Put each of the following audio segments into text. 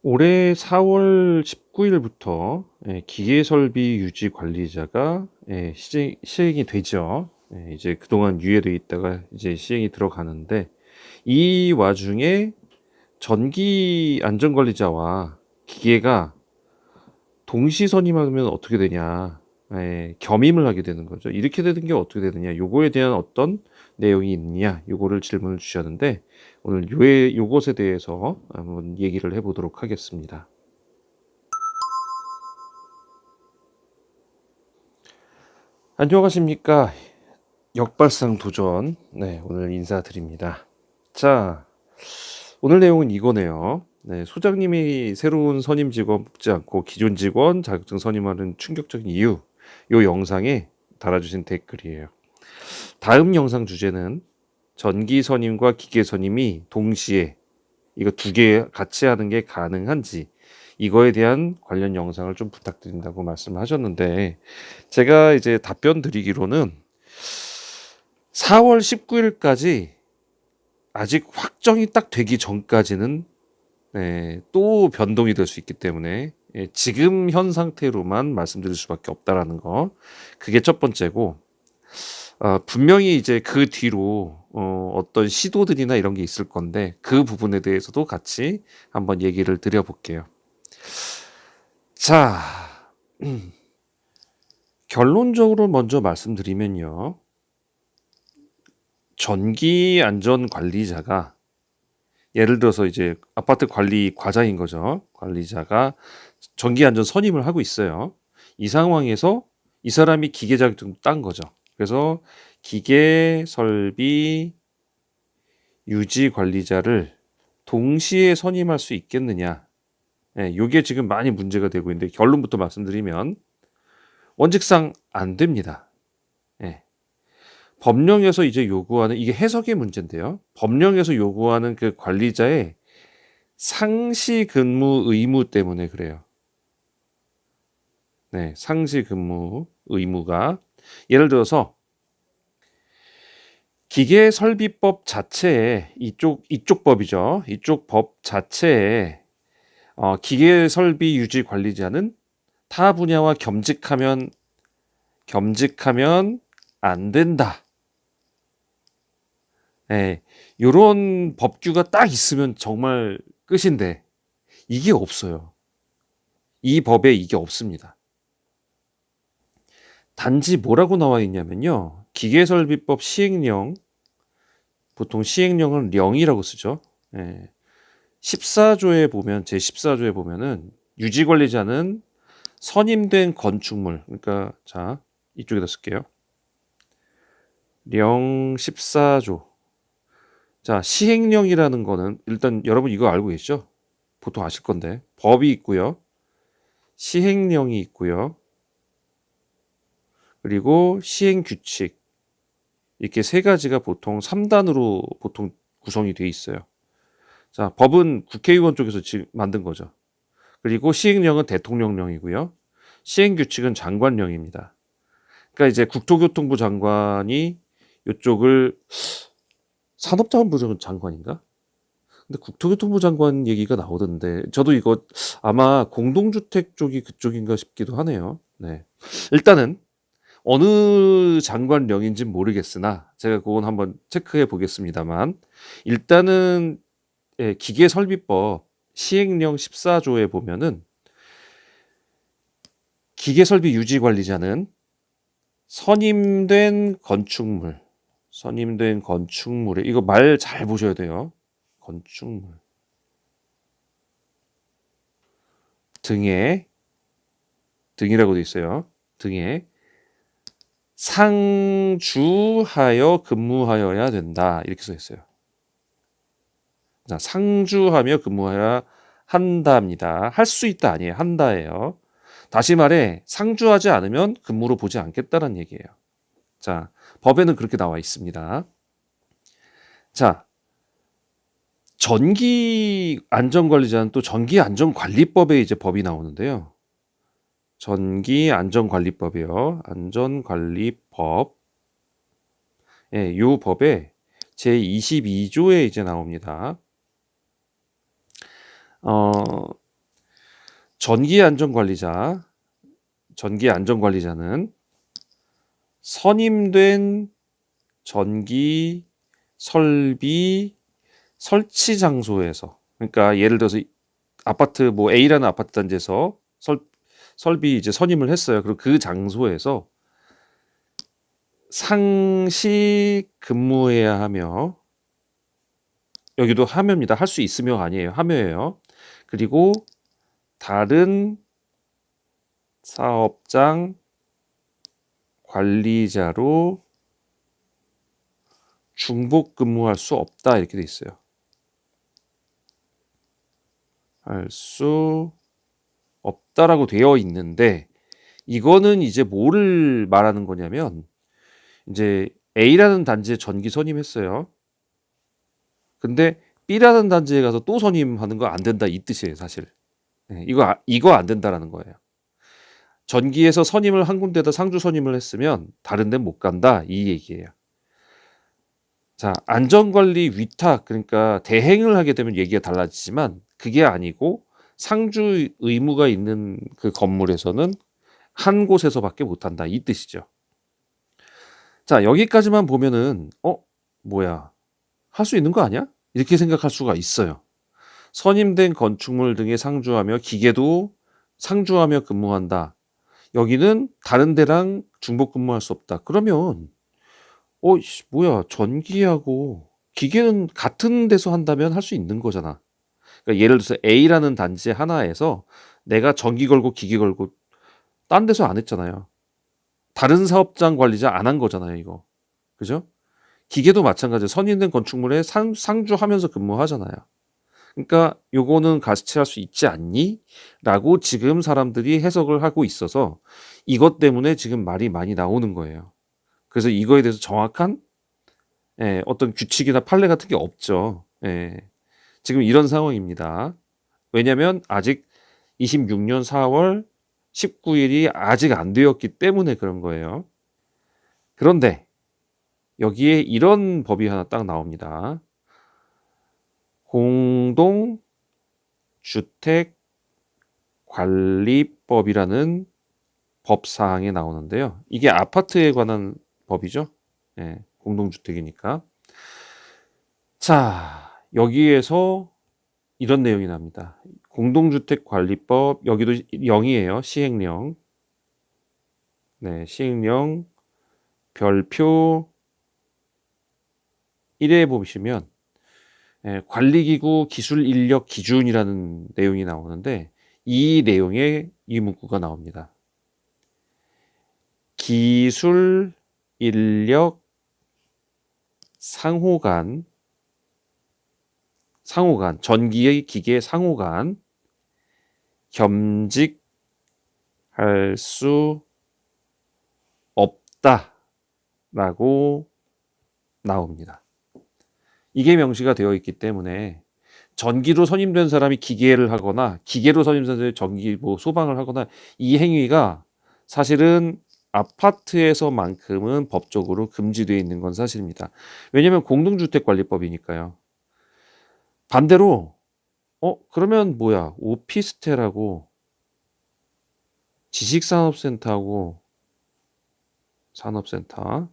올해 4월 19일부터 기계설비 유지 관리자가 시행이 되죠. 이제 그동안 유예돼 있다가 이제 시행이 들어가는데, 이 와중에 전기 안전관리자와 기계가 동시 선임하면 어떻게 되냐, 겸임을 하게 되는 거죠. 이렇게 되는 게 어떻게 되느냐, 요거에 대한 어떤 내용이 있느냐, 요거를 질문을 주셨는데, 오늘 요것에 대해서 한번 얘기를 해보도록 하겠습니다. 안녕하십니까. 역발상 도전. 네, 오늘 인사드립니다. 자, 오늘 내용은 이거네요. 네, 소장님이 새로운 선임 직원 뽑지 않고 기존 직원 자격증 선임하는 충격적인 이유. 요 영상에 달아주신 댓글이에요. 다음 영상 주제는 전기 선임과 기계 선임이 동시에 이거 두 개 같이 하는 게 가능한지, 이거에 대한 관련 영상을 좀 부탁드린다고 말씀을 하셨는데, 제가 이제 답변 드리기로는 4월 19일까지 아직 확정이 딱 되기 전까지는 또 변동이 될 수 있기 때문에 지금 현 상태로만 말씀드릴 수밖에 없다라는 거, 그게 첫 번째고, 분명히 이제 그 뒤로 어떤 시도들이나 이런 게 있을 건데, 그 부분에 대해서도 같이 한번 얘기를 드려볼게요. 자, 결론적으로 먼저 말씀드리면요, 전기 안전 관리자가, 예를 들어서 이제 아파트 관리 과장인 거죠. 관리자가 전기 안전 선임을 하고 있어요. 이 상황에서 이 사람이 기계 자격증 딴 거죠. 그래서 기계 설비 유지 관리자를 동시에 선임할 수 있겠느냐. 이게 지금 많이 문제가 되고 있는데, 결론부터 말씀드리면 원칙상 안 됩니다. 예. 법령에서 이제 요구하는, 이게 해석의 문제인데요. 법령에서 요구하는 그 관리자의 상시 근무 의무 때문에 그래요. 네, 상시 근무 의무가, 예를 들어서 기계 설비법 자체에, 이쪽 법이죠. 이쪽 법 자체에 기계 설비 유지 관리자는 타 분야와 겸직하면 안 된다. 예, 요런 법규가 딱 있으면 정말 끝인데, 이게 없어요. 이 법에 이게 없습니다. 단지 뭐라고 나와 있냐면요, 기계설비법 시행령, 보통 시행령은 령이라고 쓰죠. 14조에 보면, 제14조에 보면은 유지관리자는 선임된 건축물, 그러니까 자, 이쪽에다 쓸게요. 령 14조. 자, 시행령이라는 거는, 일단 여러분 이거 알고 계시죠? 보통 아실 건데, 법이 있고요, 시행령이 있고요, 그리고 시행규칙, 이렇게 세 가지가 보통 3단으로 보통 구성이 돼 있어요. 자, 법은 국회의원 쪽에서 지금 만든 거죠. 그리고 시행령은 대통령령이고요, 시행규칙은 장관령입니다. 그러니까 이제 국토교통부 장관이 이쪽을, 산업자원부 장관인가? 근데 국토교통부 장관 얘기가 나오던데, 저도 이거 아마 공동주택 쪽이 그쪽인가 싶기도 하네요. 네. 일단은 어느 장관령인지 모르겠으나 제가 그건 한번 체크해 보겠습니다만, 일단은 기계설비법 시행령 14조에 보면은 기계설비 유지관리자는 선임된 건축물에, 이거 말 잘 보셔야 돼요. 건축물 등에, 등이라고 돼 있어요. 등에 상주하여 근무하여야 된다, 이렇게 써 있어요. 자, 상주하며 근무해야 한다입니다. 할 수 있다 아니에요. 한다예요. 다시 말해, 상주하지 않으면 근무로 보지 않겠다는 얘기예요. 자, 법에는 그렇게 나와 있습니다. 자, 전기 안전관리자는 또 전기안전관리법에 이제 법이 나오는데요. 전기안전관리법이요. 안전관리법. 이 법에 제22조에 이제 나옵니다. 전기안전관리자는 선임된 전기 설비 설치 장소에서, 그러니까 예를 들어서 아파트 뭐 A라는 아파트 단지에서 설비 이제 선임을 했어요. 그리고 그 장소에서 상시 근무해야 하며, 여기도 하며입니다. 할 수 있으며 아니에요. 하며예요. 그리고 다른 사업장 관리자로 중복 근무할 수 없다 이렇게 돼 있어요. 할 수 없다라고 되어 있는데, 이거는 이제 뭐를 말하는 거냐면, 이제 A라는 단지에 전기 선임했어요. 근데 B라는 단지에 가서 또 선임하는 거 안 된다 이 뜻이에요, 사실. 네, 이거 안 된다라는 거예요. 전기에서 선임을 한 군데다 상주 선임을 했으면 다른 데는 못 간다 이 얘기예요. 자, 안전관리 위탁, 그러니까 대행을 하게 되면 얘기가 달라지지만 그게 아니고 상주 의무가 있는 그 건물에서는 한 곳에서밖에 못한다 이 뜻이죠. 자, 여기까지만 보면은 뭐야, 할 수 있는 거 아니야? 이렇게 생각할 수가 있어요. 선임된 건축물 등에 상주하며 기계도 상주하며 근무한다. 여기는 다른 데랑 중복 근무할 수 없다. 그러면 뭐야, 전기하고 기계는 같은 데서 한다면 할 수 있는 거잖아. 그러니까 예를 들어서 A라는 단지 하나에서 내가 전기 걸고 기계 걸고 딴 데서 안 했잖아요. 다른 사업장 관리자 안 한 거잖아요, 이거. 그죠? 기계도 마찬가지예요. 선임된 건축물에 상주하면서 근무하잖아요. 그러니까 요거는 같이 할 수 있지 않니? 라고 지금 사람들이 해석을 하고 있어서 이것 때문에 지금 말이 많이 나오는 거예요. 그래서 이거에 대해서 정확한 어떤 규칙이나 판례 같은 게 없죠. 지금 이런 상황입니다. 왜냐하면 아직 26년 4월 19일이 아직 안 되었기 때문에 그런 거예요. 그런데 여기에 이런 법이 하나 딱 나옵니다. 공동주택관리법이라는 법사항에 나오는데요. 이게 아파트에 관한 법이죠. 공동주택이니까. 자, 여기에서 이런 내용이 납니다. 공동주택관리법, 여기도 0이에요. 시행령. 네, 시행령 별표 1에 보시면 관리기구 기술인력 기준이라는 내용이 나오는데, 이 내용에 이 문구가 나옵니다. 기술 인력 상호간, 전기의 기계 상호간 겸직할 수 없다라고 나옵니다. 이게 명시가 되어 있기 때문에 전기로 선임된 사람이 기계를 하거나 기계로 선임된 사람이 전기 소방을 하거나 이 행위가 사실은 아파트에서만큼은 법적으로 금지되어 있는 건 사실입니다. 왜냐하면 공동주택관리법이니까요. 반대로 그러면 뭐야, 오피스텔하고 지식산업센터하고 산업센터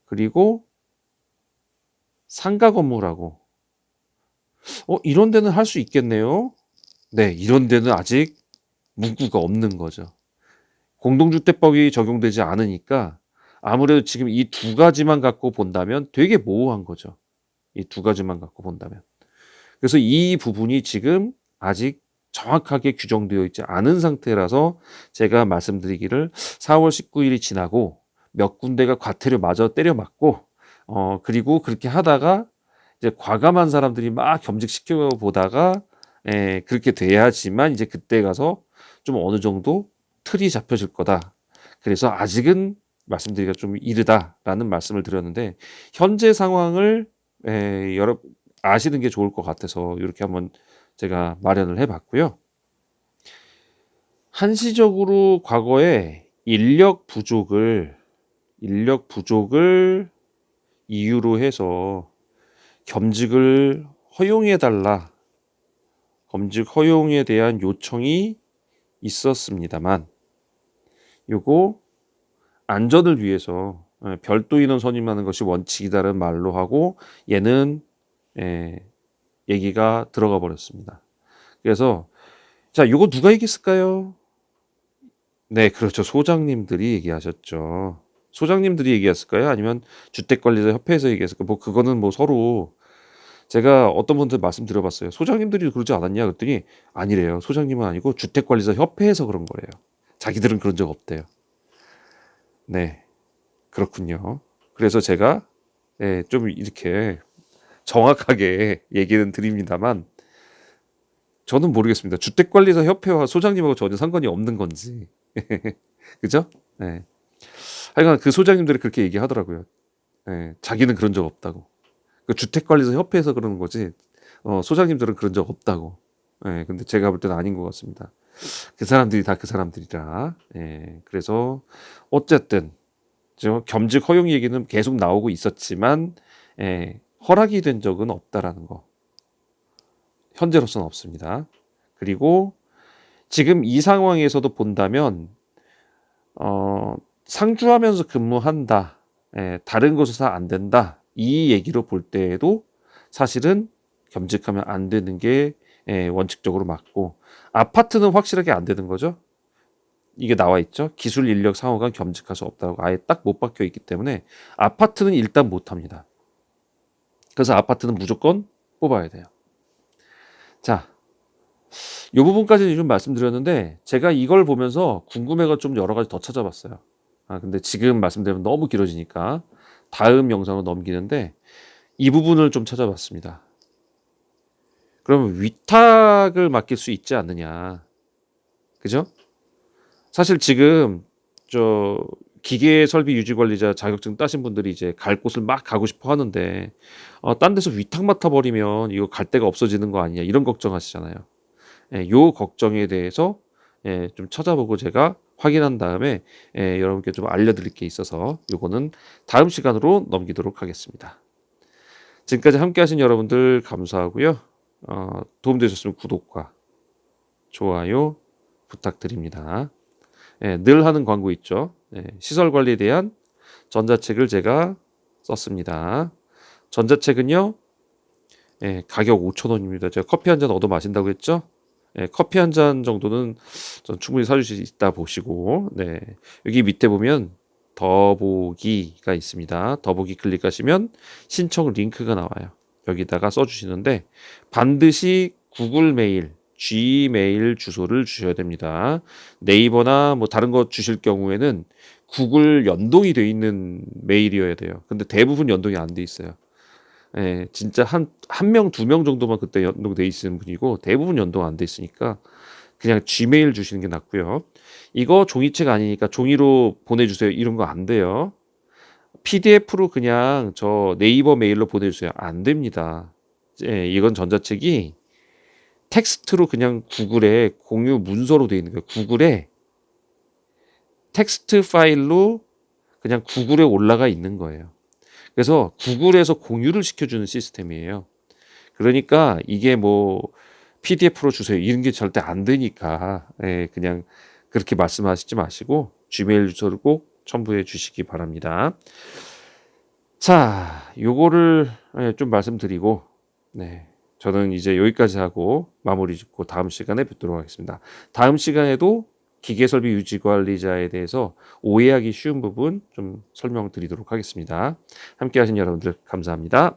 그리고 상가 건물하고 이런 데는 할 수 있겠네요. 네, 이런 데는 아직 문구가 없는 거죠. 공동주택법이 적용되지 않으니까 아무래도 지금 이 두 가지만 갖고 본다면 되게 모호한 거죠. 이 두 가지만 갖고 본다면. 그래서 이 부분이 지금 아직 정확하게 규정되어 있지 않은 상태라서 제가 말씀드리기를 4월 19일이 지나고 몇 군데가 과태료 마저 때려 맞고 그리고 그렇게 하다가 이제 과감한 사람들이 막 겸직시켜 보다가 그렇게 돼야지만 이제 그때 가서 좀 어느 정도 틀이 잡혀질 거다. 그래서 아직은 말씀드리기가 좀 이르다라는 말씀을 드렸는데, 현재 상황을 아시는 게 좋을 것 같아서 이렇게 한번 제가 마련을 해봤고요. 한시적으로 과거에 인력 부족을 이유로 해서 겸직을 검증 허용에 대한 요청이 있었습니다만 요거 안전을 위해서 별도 인원 선임하는 것이 원칙이다라는 말로 하고 얘는 얘기가 들어가 버렸습니다. 그래서 자, 요거 누가 얘기했을까요? 네, 그렇죠. 소장님들이 얘기하셨죠. 소장님들이 얘기했을까요? 아니면 주택관리자 협회에서 얘기했을까요? 뭐 그거는 뭐 서로 제가 어떤 분들 말씀드려봤어요. 소장님들이 그러지 않았냐 그랬더니 아니래요. 소장님은 아니고 주택관리자 협회에서 그런 거래요. 자기들은 그런 적 없대요. 네, 그렇군요. 그래서 제가 좀 이렇게 정확하게 얘기는 드립니다만 저는 모르겠습니다. 주택관리사 협회와 소장님하고 전혀 상관이 없는 건지. 그죠? 네. 하여간 그 소장님들이 그렇게 얘기하더라고요. 자기는 그런 적 없다고. 그 주택관리사 협회에서 그러는 거지. 소장님들은 그런 적 없다고. 근데 제가 볼 때는 아닌 것 같습니다. 그 사람들이 다 그 사람들이라. 그래서 어쨌든 겸직 허용 얘기는 계속 나오고 있었지만 허락이 된 적은 없다라는 거. 현재로서는 없습니다. 그리고 지금 이 상황에서도 본다면 상주하면서 근무한다. 다른 곳에서 안 된다. 이 얘기로 볼 때에도 사실은 겸직하면 안 되는 게 원칙적으로 맞고 아파트는 확실하게 안 되는 거죠. 이게 나와 있죠. 기술 인력 상호간 겸직할 수 없다고 아예 딱 못 박혀 있기 때문에 아파트는 일단 못 합니다. 그래서 아파트는 무조건 뽑아야 돼요. 자, 이 부분까지는 좀 말씀드렸는데 제가 이걸 보면서 궁금해가 좀 여러 가지 더 찾아봤어요. 근데 지금 말씀드리면 너무 길어지니까 다음 영상으로 넘기는데 이 부분을 좀 찾아봤습니다. 그러면 위탁을 맡길 수 있지 않느냐. 그죠? 사실 지금 저 기계 설비 유지 관리자 자격증 따신 분들이 이제 갈 곳을 막 가고 싶어 하는데 딴 데서 위탁 맡아 버리면 이거 갈 데가 없어지는 거 아니냐 이런 걱정하시잖아요. 요 걱정에 대해서 좀 찾아보고 제가 확인한 다음에 여러분께 좀 알려드릴 게 있어서 요거는 다음 시간으로 넘기도록 하겠습니다. 지금까지 함께 하신 여러분들 감사하고요. 도움되셨으면 구독과 좋아요 부탁드립니다. 늘 하는 광고 있죠. 시설 관리에 대한 전자책을 제가 썼습니다. 전자책은요. 가격 5,000원입니다. 제가 커피 한 잔 얻어 마신다고 했죠. 커피 한 잔 정도는 전 충분히 사줄 수 있다 보시고 여기 밑에 보면 더보기가 있습니다. 더보기 클릭하시면 신청 링크가 나와요. 여기다가 써주시는데 반드시 구글 메일, G메일 주소를 주셔야 됩니다. 네이버나 뭐 다른 거 주실 경우에는 구글 연동이 돼 있는 메일이어야 돼요. 근데 대부분 연동이 안 돼 있어요. 진짜 한 명, 두 명 정도만 그때 연동돼 있는 분이고 대부분 연동 안 돼 있으니까 그냥 G메일 주시는 게 낫고요. 이거 종이책 아니니까 종이로 보내주세요. 이런 거 안 돼요. PDF로 그냥 저 네이버 메일로 보내주세요. 안 됩니다. 이건 전자책이 텍스트로 그냥 구글에 공유 문서로 되어 있는 거예요. 구글에 텍스트 파일로 그냥 구글에 올라가 있는 거예요. 그래서 구글에서 공유를 시켜주는 시스템이에요. 그러니까 이게 뭐 PDF로 주세요. 이런 게 절대 안 되니까 그냥 그렇게 말씀하시지 마시고 G메일 주소를 꼭 첨부해 주시기 바랍니다. 자, 요거를 좀 말씀드리고 저는 이제 여기까지 하고 마무리 짓고 다음 시간에 뵙도록 하겠습니다. 다음 시간에도 기계설비 유지관리자에 대해서 오해하기 쉬운 부분 좀 설명드리도록 하겠습니다. 함께 하신 여러분들 감사합니다.